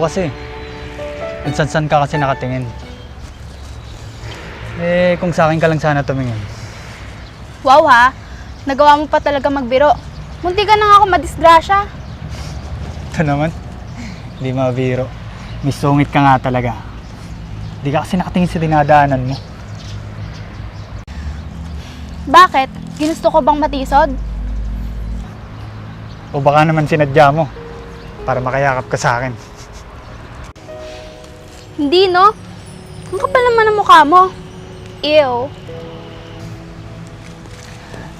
kasi. San ka kasi nakatingin. Kung sa akin ka lang sana tumingin. Wow ha, nagawa mo pa talaga magbiro. Munti ka na nga ako madisgrasya. Ito naman, hindi mabiro. May sungit ka nga talaga. Hindi ka kasi nakatingin sa dinadaanan mo. Bakit? Ginusto ko bang matisod? O baka naman sinadya mo para makayakap ka sa akin. Hindi no? Ang kapal naman ang mukha mo. Ew.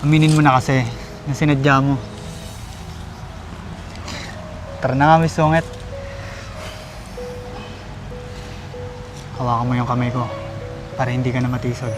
Aminin mo na kasi na sinadya mo. Tara na nga, Miss Sungit. Hawakan mo yung kamay ko para hindi ka na matisod.